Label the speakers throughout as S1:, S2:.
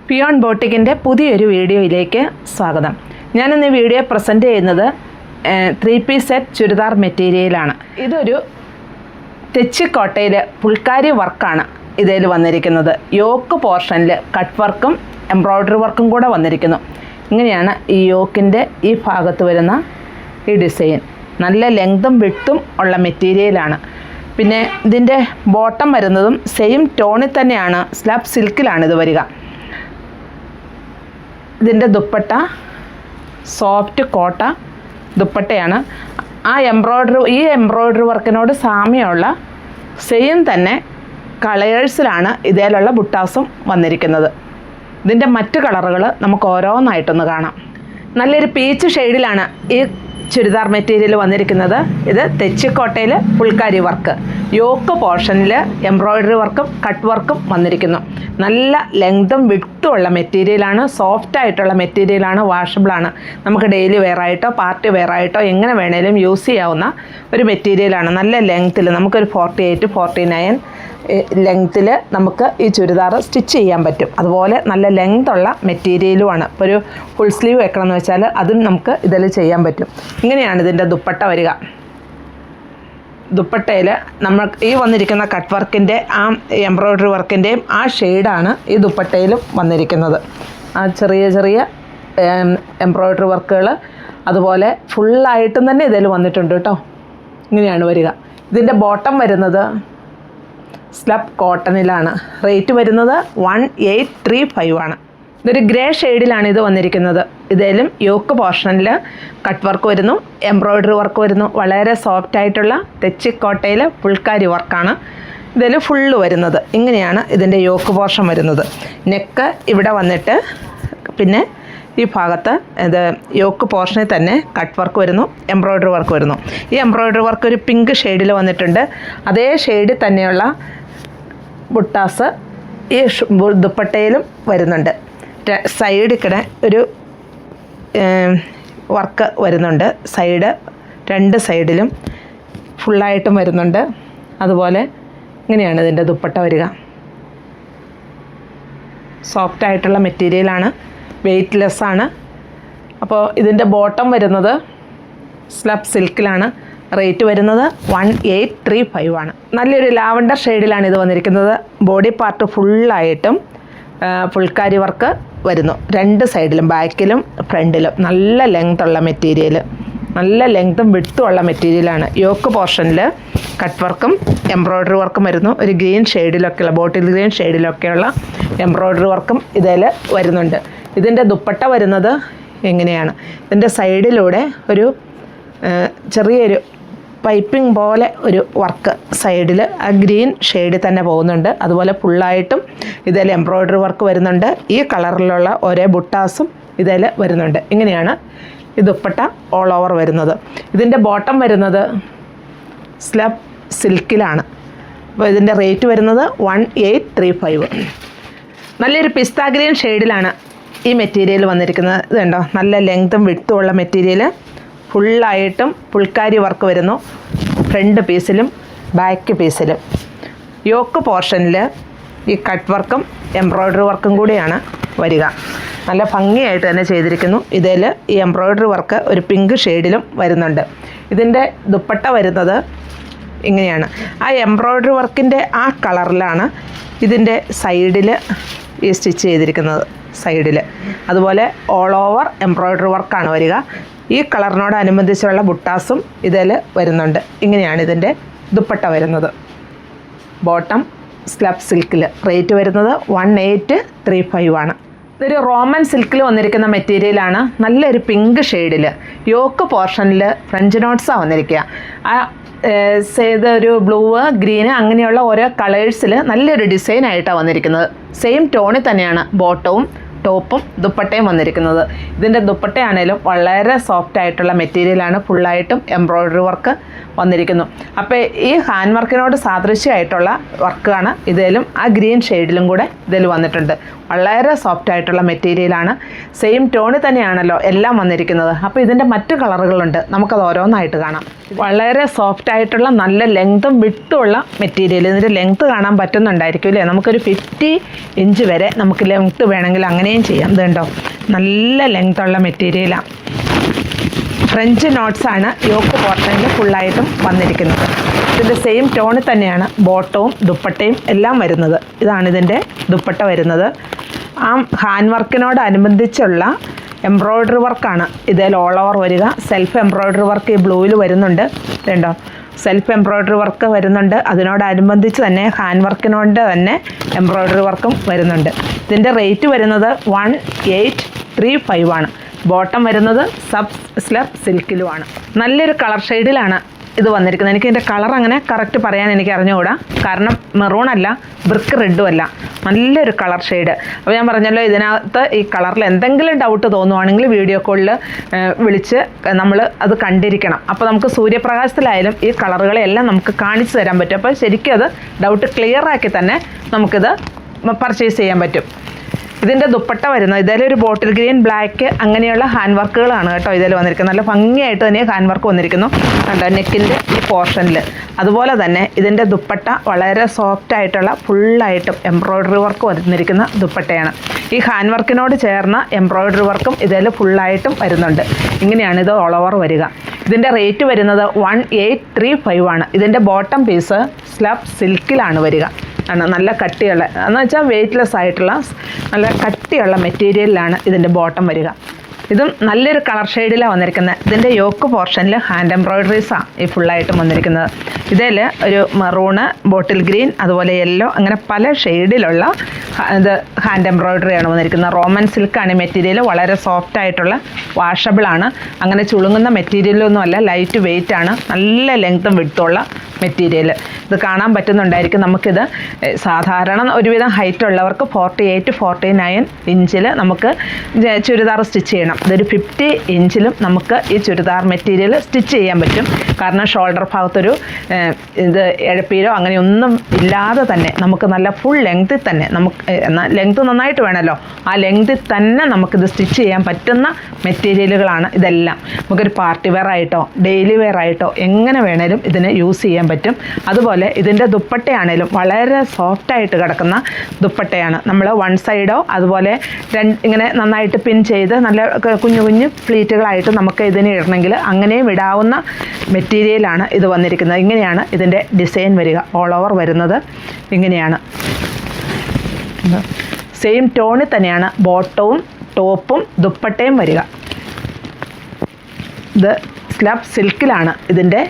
S1: Peon ബോട്ടിക്കിൻ്റെ പുതിയൊരു വീഡിയോയിലേക്ക് സ്വാഗതം. ഞാനിന്ന് ഈ വീഡിയോ പ്രസൻറ്റ് ചെയ്യുന്നത് 3-piece സെറ്റ് ചുരിദാർ മെറ്റീരിയലാണ്. ഇതൊരു തെച്ചിക്കോട്ടയിൽ പുൽക്കാരി വർക്കാണ് ഇതിൽ വന്നിരിക്കുന്നത്. യോക്ക് പോർഷനിൽ കട്ട് വർക്കും എംബ്രോയ്ഡറി വർക്കും കൂടെ വന്നിരിക്കുന്നു. ഇങ്ങനെയാണ് ഈ യോക്കിൻ്റെ ഈ ഭാഗത്ത് വരുന്ന ഈ ഡിസൈൻ. നല്ല ലെങ്തും വിഡ്ത്തും ഉള്ള മെറ്റീരിയലാണ്. പിന്നെ ഇതിൻ്റെ ബോട്ടം വരുന്നതും സെയിം ടോണിൽ തന്നെയാണ്, സ്ലാബ് സിൽക്കിലാണ് ഇത് വരിക. ഇതിൻ്റെ ദുപ്പട്ട സോഫ്റ്റ് കോട്ട ദുപ്പട്ടയാണ്. ഈ എംബ്രോയ്ഡറി വർക്കിനോട് സാമ്യമുള്ള സെയിം തന്നെ കളേഴ്സിലാണ് ഇതിലുള്ള ബുട്ടാസും വന്നിരിക്കുന്നത്. ഇതിൻ്റെ മറ്റ് കളറുകൾ നമുക്ക് ഓരോന്നായിട്ടൊന്ന് കാണാം. നല്ലൊരു പീച്ച് ഷെയ്ഡിലാണ് ഈ ചുരിദാർ മെറ്റീരിയൽ വന്നിരിക്കുന്നത്. ഇത് തെച്ചിക്കോട്ടയിൽ പുൽക്കാരി വർക്ക്, യോക്ക് പോർഷനിൽ എംബ്രോയ്ഡറി വർക്കും കട്ട് വർക്കും വന്നിരിക്കുന്നു. നല്ല ലെങ്തും വിഡ്ത്തും ഉള്ള മെറ്റീരിയലാണ്, സോഫ്റ്റ് ആയിട്ടുള്ള മെറ്റീരിയലാണ്, വാഷബിളാണ്. നമുക്ക് ഡെയിലി വെയർ ആയിട്ടോ പാർട്ടി വെയർ ആയിട്ടോ എങ്ങനെ വേണേലും യൂസ് ചെയ്യാവുന്ന ഒരു മെറ്റീരിയലാണ്. നല്ല ലെങ്ത്തിൽ നമുക്കൊരു 48-49 ലെങ്ത്തിൽ നമുക്ക് ഈ ചുരിദാർ സ്റ്റിച്ച് ചെയ്യാൻ പറ്റും. അതുപോലെ നല്ല ലെങ്തുള്ള മെറ്റീരിയലുമാണ്. ഇപ്പോൾ ഒരു ഫുൾ സ്ലീവ് വെക്കണമെന്ന് വെച്ചാൽ അതും നമുക്ക് ഇതിൽ ചെയ്യാൻ പറ്റും. ഇങ്ങനെയാണ് ഇതിൻ്റെ ദുപ്പട്ട വരിക. ദുപ്പട്ടയിൽ നമ്മൾ ഈ വന്നിരിക്കുന്ന കട്ട് വർക്കിൻ്റെ ആ എംബ്രോയ്ഡറി വർക്കിൻ്റെയും ആ ഷെയ്ഡാണ് ഈ ദുപ്പട്ടയിലും വന്നിരിക്കുന്നത്. ആ ചെറിയ ചെറിയ എംബ്രോയ്ഡറി വർക്കുകൾ അതുപോലെ ഫുള്ളായിട്ടും തന്നെ ഇതിൽ വന്നിട്ടുണ്ട് കേട്ടോ. ഇങ്ങനെയാണ് വരിക. ഇതിൻ്റെ ബോട്ടം വരുന്നത് സ്ലബ് കോട്ടണിലാണ്. റേറ്റ് വരുന്നത് 1835 ആണ്. ഇതൊരു ഗ്രേ ഷെയ്ഡിലാണ് ഇത് വന്നിരിക്കുന്നത്. ഇതിലും യോക്ക് പോർഷനിൽ കട്ട് വർക്ക് വരുന്നു, എംബ്രോയ്ഡറി വർക്ക് വരുന്നു. വളരെ സോഫ്റ്റ് ആയിട്ടുള്ള തെച്ചിക്കോട്ടയിൽ പുൽക്കാരി വർക്കാണ് ഇതിൽ ഫുള്ള് വരുന്നത്. ഇങ്ങനെയാണ് ഇതിൻ്റെ യോക്ക് പോർഷൻ വരുന്നത്. നെക്ക് ഇവിടെ വന്നിട്ട് പിന്നെ ഈ ഭാഗത്ത് ഇത് യോക്ക് പോർഷനിൽ തന്നെ കട്ട് വർക്ക് വരുന്നു, എംബ്രോയ്ഡറി വർക്ക് വരുന്നു. ഈ എംബ്രോയ്ഡറി വർക്ക് ഒരു പിങ്ക് ഷെയ്ഡിൽ വന്നിട്ടുണ്ട്. അതേ ഷെയ്ഡിൽ തന്നെയുള്ള ബുട്ടാസ് ഈ ദുപ്പട്ടയിലും വരുന്നുണ്ട്. സൈഡിൽ കൂടെ ഒരു വർക്ക് വരുന്നുണ്ട്. രണ്ട് സൈഡിലും ഫുള്ളായിട്ടും വരുന്നുണ്ട്. അതുപോലെ ഇങ്ങനെയാണ് ഇതിൻ്റെ ദുപ്പട്ട വരിക. സോഫ്റ്റായിട്ടുള്ള മെറ്റീരിയലാണ്, വെയ്റ്റ്ലെസ്സാണ്. അപ്പോൾ ഇതിൻ്റെ ബോട്ടം വരുന്നത് സ്ലബ് സിൽക്കിലാണ്. റേറ്റ് വരുന്നത് 1835 ആണ്. നല്ലൊരു ലാവണ്ടർ ഷെയ്ഡിലാണ് ഇത് വന്നിരിക്കുന്നത്. ബോഡി പാർട്ട് ഫുള്ളായിട്ടും ഫുൾക്കാരി വർക്ക് വരുന്നു. രണ്ട് സൈഡിലും, ബാക്കിലും ഫ്രണ്ടിലും. നല്ല ലെങ്ത്തുള്ള മെറ്റീരിയൽ, നല്ല ലെങ്ത്തും വിഡ്ത്തും ഉള്ള മെറ്റീരിയലാണ്. യോക്ക് പോർഷനിൽ കട്ട് വർക്കും എംബ്രോയ്ഡറി വർക്കും വരുന്നു. ഒരു ഗ്രീൻ ഷെയ്ഡിലൊക്കെയുള്ള, ബോട്ടിൽ ഗ്രീൻ ഷെയ്ഡിലൊക്കെയുള്ള എംബ്രോയ്ഡറി വർക്കും ഇതിൽ വരുന്നുണ്ട്. ഇതിൻ്റെ ദുപ്പട്ട വരുന്നത് എങ്ങനെയാണ്? ഇതിൻ്റെ സൈഡിലൂടെ ഒരു ചെറിയൊരു പൈപ്പിംഗ് പോലെ ഒരു വർക്ക് സൈഡിൽ ആ ഗ്രീൻ ഷെയ്ഡിൽ തന്നെ പോകുന്നുണ്ട്. അതുപോലെ ഫുള്ളായിട്ടും ഇതിൽ എംബ്രോയ്ഡറി വർക്ക് വരുന്നുണ്ട്. ഈ കളറിലുള്ള ഒരേ ബുട്ടാസും ഇതിൽ വരുന്നുണ്ട്. ഇങ്ങനെയാണ് ഈ ദുപ്പട്ട ഓൾ ഓവർ വരുന്നത്. ഇതിൻ്റെ ബോട്ടം വരുന്നത് സ്ലബ് സിൽക്കിലാണ്. അപ്പോൾ ഇതിൻ്റെ റേറ്റ് വരുന്നത് 1835. നല്ലൊരു പിസ്ത ഗ്രീൻ ഷെയ്ഡിലാണ് ഈ മെറ്റീരിയൽ വന്നിരിക്കുന്നത്. ഇത് കണ്ടോ, നല്ല ലെങ്തും വിഡ്ത്തും ഉള്ള മെറ്റീരിയൽ. ഫുള്ളായിട്ടും പുൽക്കാരി വർക്ക് വരുന്നു, ഫ്രണ്ട് പീസിലും ബാക്ക് പീസിലും. യോക്ക് പോർഷനിൽ ഈ കട്ട് വർക്കും എംബ്രോയ്ഡറി വർക്കും കൂടിയാണ് വരിക. നല്ല ഭംഗിയായിട്ട് തന്നെ ചെയ്തിരിക്കുന്നു. ഇതിൽ ഈ എംബ്രോയ്ഡറി വർക്ക് ഒരു പിങ്ക് ഷെയ്ഡിലും വരുന്നുണ്ട്. ഇതിൻ്റെ ദുപ്പട്ട വരുന്നത് ഇങ്ങനെയാണ്. ആ എംബ്രോയ്ഡറി വർക്കിൻ്റെ ആ കളറിലാണ് ഇതിൻ്റെ സൈഡിൽ ഈ സ്റ്റിച്ച് ചെയ്തിരിക്കുന്നത്. സൈഡിൽ അതുപോലെ ഓൾ ഓവർ എംബ്രോയ്ഡറി വർക്കാണ് വരിക. ഈ കളറിനോടനുബന്ധിച്ചുള്ള ബുട്ടാസും ഇതിൽ വരുന്നുണ്ട്. ഇങ്ങനെയാണ് ഇതിൻ്റെ ദുപ്പട്ട വരുന്നത്. ബോട്ടം സ്ലബ് സിൽക്കിൽ. റേറ്റ് വരുന്നത് 1835 ആണ്. ഇതൊരു റോമൻ സിൽക്കിൽ വന്നിരിക്കുന്ന മെറ്റീരിയലാണ്. നല്ലൊരു പിങ്ക് ഷെയ്ഡിൽ യോക്ക് പോർഷനിൽ ഫ്രഞ്ച് നോട്ട്സാണ് വന്നിരിക്കുക. ആ ഇതൊരു ബ്ലൂ, ഗ്രീന് അങ്ങനെയുള്ള ഓരോ കളേഴ്സിൽ നല്ലൊരു ഡിസൈനായിട്ടാണ് വന്നിരിക്കുന്നത്. സെയിം ടോണിൽ തന്നെയാണ് ബോട്ടവും ടോപ്പും ദുപ്പട്ടയും വന്നിരിക്കുന്നത്. ഇതിൻ്റെ ദുപ്പട്ടയാണേലും വളരെ സോഫ്റ്റ് ആയിട്ടുള്ള മെറ്റീരിയലാണ്, ഫുള്ളായിട്ടും എംബ്രോയ്ഡറി വർക്ക് വന്നിരിക്കുന്നു. അപ്പോൾ ഈ ഹാൻഡ് വർക്കിനോട് സാദൃശ്യമായിട്ടുള്ള വർക്കാണ് ഇതിലും, ആ ഗ്രീൻ ഷെയ്ഡിലും കൂടെ ഇതിൽ വന്നിട്ടുണ്ട്. വളരെ സോഫ്റ്റ് ആയിട്ടുള്ള മെറ്റീരിയലാണ്, സെയിം ടോണിൽ തന്നെയാണല്ലോ എല്ലാം വന്നിരിക്കുന്നത്. അപ്പോൾ ഇതിൻ്റെ മറ്റു കളറുകളുണ്ട്, നമുക്കത് ഓരോന്നായിട്ട് കാണാം. വളരെ സോഫ്റ്റ് ആയിട്ടുള്ള നല്ല ലെങ്ത്തും വിട്ടുമുള്ള മെറ്റീരിയൽ. ഇതിൻ്റെ ലെങ്ത്ത് കാണാൻ പറ്റുന്നുണ്ടായിരിക്കും അല്ലേ? നമുക്കൊരു 50 ഇഞ്ച് വരെ നമുക്ക് ലെങ്ത്ത് വേണമെങ്കിൽ അങ്ങനെയും ചെയ്യാം. ഇതുണ്ടോ, നല്ല ലെങ്ത്തുള്ള മെറ്റീരിയലാണ്. ഫ്രഞ്ച് നോട്ട്സാണ് യോക്ക് പോർഷനിൽ ഫുള്ളായിട്ടും വന്നിരിക്കുന്നത്. ഇതിൻ്റെ സെയിം ടോണിൽ തന്നെയാണ് ബോട്ടവും ദുപ്പട്ടയും എല്ലാം വരുന്നത്. ഇതാണ് ഇതിൻ്റെ ദുപ്പട്ട വരുന്നത്. ആ ഹാൻഡ് വർക്കിനോടനുബന്ധിച്ചുള്ള എംബ്രോയ്ഡറി വർക്കാണ് ഇതിൽ ഓൾ ഓവർ വരിക. സെൽഫ് എംബ്രോയ്ഡറി വർക്ക് ഈ ബ്ലൂവിൽ വരുന്നുണ്ട്. ഇതുണ്ടോ, സെൽഫ് എംബ്രോയ്ഡറി വർക്ക് വരുന്നുണ്ട്. അതിനോടനുബന്ധിച്ച് തന്നെ ഹാൻഡ് വർക്കിനോട് തന്നെ എംബ്രോയ്ഡറി വർക്കും വരുന്നുണ്ട്. ഇതിൻ്റെ റേറ്റ് വരുന്നത് 1835 ആണ്. ബോട്ടം വരുന്നത് സ്ലബ് സിൽക്കിലുമാണ്. നല്ലൊരു കളർ ഷെയ്ഡിലാണ് ഇത് വന്നിരിക്കുന്നത്. എനിക്ക് ഇതിൻ്റെ കളർ അങ്ങനെ കറക്റ്റ് പറയാൻ എനിക്ക് അറിഞ്ഞുകൂടാ, കാരണം മെറൂൺ അല്ല, ബ്രിക്ക് റെഡും അല്ല, നല്ലൊരു കളർ ഷെയ്ഡ്. അപ്പോൾ ഞാൻ പറഞ്ഞല്ലോ, ഇതിനകത്ത് ഈ കളറിൽ എന്തെങ്കിലും ഡൗട്ട് തോന്നുവാണെങ്കിൽ വീഡിയോ കോളിൽ വിളിച്ച് നമ്മൾ അത് കണ്ടിരിക്കണം. അപ്പോൾ നമുക്ക് സൂര്യപ്രകാശത്തിലായാലും ഈ കളറുകളെല്ലാം നമുക്ക് കാണിച്ചു തരാൻ പറ്റും. അപ്പോൾ ശരിക്കും അത് ഡൗട്ട് ക്ലിയർ ആക്കി തന്നെ നമുക്കിത് പർച്ചേസ് ചെയ്യാൻ പറ്റും. ഇതിൻ്റെ ദുപ്പട്ട വരുന്നത് ഇതിലൊരു ബോട്ടിൽ ഗ്രീൻ, ബ്ലാക്ക് അങ്ങനെയുള്ള ഹാൻഡ് വർക്കുകളാണ് കേട്ടോ ഇതിൽ വന്നിരിക്കുന്നത്. നല്ല ഭംഗിയായിട്ട് തന്നെ ഹാൻഡ് വർക്ക് വന്നിരിക്കുന്നു കണ്ടോ, നെക്കിൻ്റെ ഈ പോർഷനിൽ. അതുപോലെ തന്നെ ഇതിൻ്റെ ദുപ്പട്ട വളരെ സോഫ്റ്റ് ആയിട്ടുള്ള ഫുള്ളായിട്ടും എംബ്രോയ്ഡറി വർക്ക് വന്നിരിക്കുന്ന ദുപ്പട്ടയാണ്. ഈ ഹാൻഡ് വർക്കിനോട് ചേർന്ന എംബ്രോയ്ഡറി വർക്കും ഇതിൽ ഫുള്ളായിട്ടും വരുന്നുണ്ട്. ഇങ്ങനെയാണ് ഇത് ഓൾ ഓവർ വരിക. ഇതിൻ്റെ റേറ്റ് വരുന്നത് 1835 ആണ്. ഇതിൻ്റെ ബോട്ടം പീസ് സ്ലബ് സിൽക്കിലാണ് വരിക. ആണ് നല്ല കട്ടിയുള്ള, എന്ന് വെച്ചാൽ വെയ്റ്റ്ലെസ് ആയിട്ടുള്ള നല്ല കട്ടിയുള്ള മെറ്റീരിയലിലാണ് ഇതിൻ്റെ ബോട്ടം വരിക. ഇതും നല്ലൊരു കളർ ഷെയ്ഡിലാണ് വന്നിരിക്കുന്നത്. ഇതിൻ്റെ യോക്ക് പോർഷനിൽ ഹാൻഡ് എംബ്രോയ്ഡറീസാണ് ഈ ഫുള്ളായിട്ടും വന്നിരിക്കുന്നത്. ഇതിൽ ഒരു മെറൂണ്, ബോട്ടിൽ ഗ്രീൻ, അതുപോലെ യെല്ലോ, അങ്ങനെ പല ഷെയ്ഡിലുള്ള ഇത് ഹാൻഡ് എംബ്രോയ്ഡറിയാണ് വന്നിരിക്കുന്നത്. റോമൻ സിൽക്കാണ് ഈ മെറ്റീരിയൽ. വളരെ സോഫ്റ്റ് ആയിട്ടുള്ള വാഷബിളാണ്, അങ്ങനെ ചുളുങ്ങുന്ന മെറ്റീരിയലൊന്നും അല്ല, ലൈറ്റ് വെയ്റ്റ് ആണ്, നല്ല ലെങ്ത്തും വിഡ്ത്തുള്ള മെറ്റീരിയൽ. ഇത് കാണാൻ പറ്റുന്നുണ്ടായിരിക്കും. നമുക്കിത് സാധാരണ ഒരുവിധം ഹൈറ്റ് ഉള്ളവർക്ക് 48-49 ഇഞ്ചിൽ നമുക്ക് ചുരിദാർ സ്റ്റിച്ച് ചെയ്യണം. ഇതൊരു 50 ഇഞ്ചിലും നമുക്ക് ഈ ചുരിദാർ മെറ്റീരിയൽ സ്റ്റിച്ച് ചെയ്യാൻ പറ്റും. കാരണം ഷോൾഡർ ഭാഗത്തൊരു ഇത് എഴപ്പീരോ അങ്ങനെയൊന്നും ഇല്ലാതെ തന്നെ നമുക്ക് നല്ല ഫുൾ ലെങ്ത്തിൽ തന്നെ, നമുക്ക് ലെങ്ത്ത് നന്നായിട്ട് വേണമല്ലോ, ആ ലെങ്ത്തിൽ തന്നെ നമുക്കിത് സ്റ്റിച്ച് ചെയ്യാൻ പറ്റുന്ന മെറ്റീരിയലുകളാണ് ഇതെല്ലാം. നമുക്കൊരു പാർട്ടി വെയർ ആയിട്ടോ ഡെയിലി വെയർ ആയിട്ടോ എങ്ങനെ വേണേലും ഇതിന് യൂസ് ചെയ്യാൻ പറ്റും. അതുപോലെ ഇതിൻ്റെ ദുപ്പട്ടയാണേലും വളരെ സോഫ്റ്റായിട്ട് കിടക്കുന്ന ദുപ്പട്ടയാണ്. നമ്മൾ വൺ സൈഡോ അതുപോലെ ഇങ്ങനെ നന്നായിട്ട് പിൻ ചെയ്ത് നല്ല കുഞ്ഞു കുഞ്ഞു പ്ലീറ്റുകളായിട്ട് നമുക്ക് ഇതിന് ഇടണമെങ്കിൽ അങ്ങനെയും ഇടാവുന്ന മെറ്റീരിയലാണ് ഇത് വന്നിരിക്കുന്നത്. ഇങ്ങനെയാണ് ഇതിൻ്റെ ഡിസൈൻ വരിക. ഓൾ ഓവർ വരുന്നത് ഇങ്ങനെയാണ്. സെയിം ടോണിൽ തന്നെയാണ് ബോട്ടവും ടോപ്പും ദുപ്പട്ടയും വരിക. ഇത് സ്ലബ് സിൽക്കിലാണ് ഇതിൻ്റെ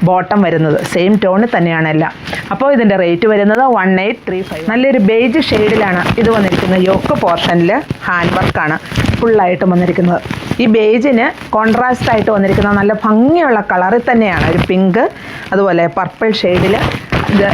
S1: ബോട്ടം വരുന്നത്. സെയിം ടോണിൽ തന്നെയാണ് എല്ലാം. അപ്പോൾ ഇതിൻ്റെ റേറ്റ് വരുന്നത് 1835. നല്ലൊരു ബേജ് ഷെയ്ഡിലാണ് ഇത് വന്നിരിക്കുന്നത്. യോക്ക് പോർഷനിൽ ഹാൻഡ് വർക്കാണ് ഫുള്ളായിട്ടും വന്നിരിക്കുന്നത്. ഈ ബേജിന് കോൺട്രാസ്റ്റ് ആയിട്ട് വന്നിരിക്കുന്ന നല്ല ഭംഗിയുള്ള കളറിൽ തന്നെയാണ് ഒരു പിങ്ക്, അതുപോലെ പർപ്പിൾ ഷെയ്ഡിൽ ഇത്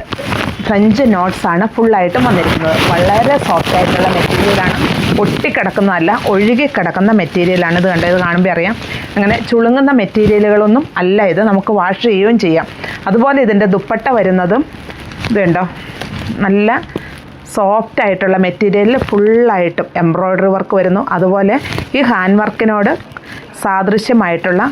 S1: ഫ്രഞ്ച് നോട്ട്സാണ് ഫുള്ളായിട്ടും വന്നിരിക്കുന്നത്. വളരെ സോഫ്റ്റ് ആയിട്ടുള്ള മെറ്റീരിയലാണ്, ഒട്ടിക്കിടക്കുന്നതല്ല, ഒഴുകിക്കിടക്കുന്ന മെറ്റീരിയലാണ്. ഇത് കണ്ടത് കാണുമ്പോൾ അറിയാം, അങ്ങനെ ചുളുങ്ങുന്ന മെറ്റീരിയലുകളൊന്നും അല്ല ഇത്, നമുക്ക് വാഷ് ചെയ്യുകയും ചെയ്യാം. അതുപോലെ ഇതിൻ്റെ ദുപ്പട്ട വരുന്നതും ഇതുണ്ടോ, നല്ല സോഫ്റ്റ് ആയിട്ടുള്ള മെറ്റീരിയലിൽ ഫുള്ളായിട്ടും എംബ്രോയ്ഡറി വർക്ക് വരുന്നു. അതുപോലെ ഈ ഹാൻഡ് വർക്കിനോട് സാദൃശ്യമായിട്ടുള്ള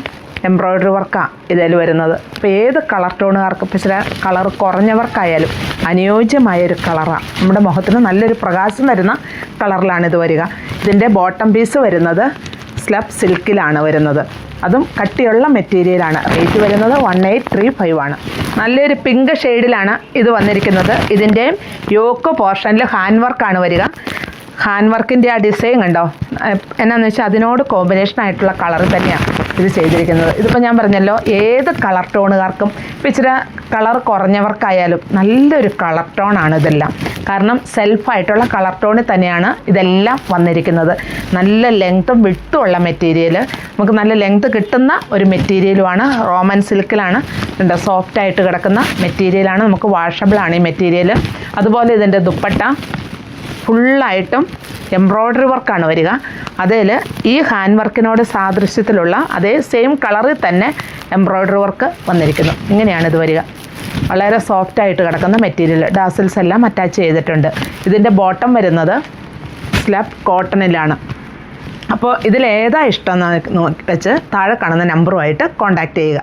S1: എംബ്രോയ്ഡറി വർക്കാണ് ഇതിൽ വരുന്നത്. അപ്പോൾ ഏത് കളർ ടോണുകാർക്ക്, ഇപ്പോൾ ചില കളർ കുറഞ്ഞവർക്കായാലും അനുയോജ്യമായൊരു കളറാണ്. നമ്മുടെ മുഖത്തിന് നല്ലൊരു പ്രകാശം തരുന്ന കളറിലാണ് ഇത് വരിക. ഇതിൻ്റെ ബോട്ടം പീസ് വരുന്നത് സ്ലബ് സിൽക്കിലാണ് വരുന്നത്. അതും കട്ടിയുള്ള മെറ്റീരിയലാണ്. റേറ്റ് വരുന്നത് 1835 ആണ്. നല്ലൊരു പിങ്ക് ഷെയ്ഡിലാണ് ഇത് വന്നിരിക്കുന്നത്. ഇതിൻ്റെ യോക്ക് പോർഷനിൽ ഹാൻഡ് വർക്കാണ് വരിക. ഹാൻഡ് വർക്കിൻ്റെ ആ ഡിസൈൻ കണ്ടോ, എന്നാന്ന് വെച്ചാൽ അതിനോട് കോമ്പിനേഷൻ ആയിട്ടുള്ള കളർ തന്നെയാണ് ഇത് ചെയ്തിരിക്കുന്നത്. ഇതിപ്പോൾ ഞാൻ പറഞ്ഞല്ലോ, ഏത് കളർ ടോണുകാർക്കും, ഇപ്പോൾ ഇച്ചിരി കളർ കുറഞ്ഞവർക്കായാലും നല്ലൊരു കളർ ടോണാണ് ഇതെല്ലാം. കാരണം സെൽഫായിട്ടുള്ള കളർ ടോണിൽ തന്നെയാണ് ഇതെല്ലാം വന്നിരിക്കുന്നത്. നല്ല ലെങ്ത്തും വിട്ടും ഉള്ള മെറ്റീരിയൽ, നമുക്ക് നല്ല ലെങ്ത്ത് കിട്ടുന്ന ഒരു മെറ്റീരിയലുമാണ്. റോമൻ സിൽക്കിലാണ്, ഉണ്ട് സോഫ്റ്റായിട്ട് കിടക്കുന്ന മെറ്റീരിയലാണ്, നമുക്ക് വാഷബിളാണ് ഈ മെറ്റീരിയൽ. അതുപോലെ ഇതിൻ്റെ ദുപ്പട്ട ഫുള്ളായിട്ടും എംബ്രോയ്ഡറി വർക്കാണ് വരിക. അതിൽ ഈ ഹാൻഡ് വർക്കിനോട് സാദൃശ്യത്തിലുള്ള അതേ സെയിം കളറിൽ തന്നെ എംബ്രോയ്ഡറി വർക്ക് വന്നിരിക്കുന്നു. ഇങ്ങനെയാണ് ഇത് വരിക. വളരെ സോഫ്റ്റായിട്ട് കിടക്കുന്ന മെറ്റീരിയൽ, ഡാസിൽസ് എല്ലാം അറ്റാച്ച് ചെയ്തിട്ടുണ്ട്. ഇതിൻ്റെ ബോട്ടം വരുന്നത് സ്ലബ് കോട്ടണിലാണ്. അപ്പോൾ ഇതിലേതാ ഇഷ്ടം എന്ന് വെച്ച് താഴെ കാണുന്ന നമ്പറുമായിട്ട് കോൺടാക്റ്റ് ചെയ്യുക.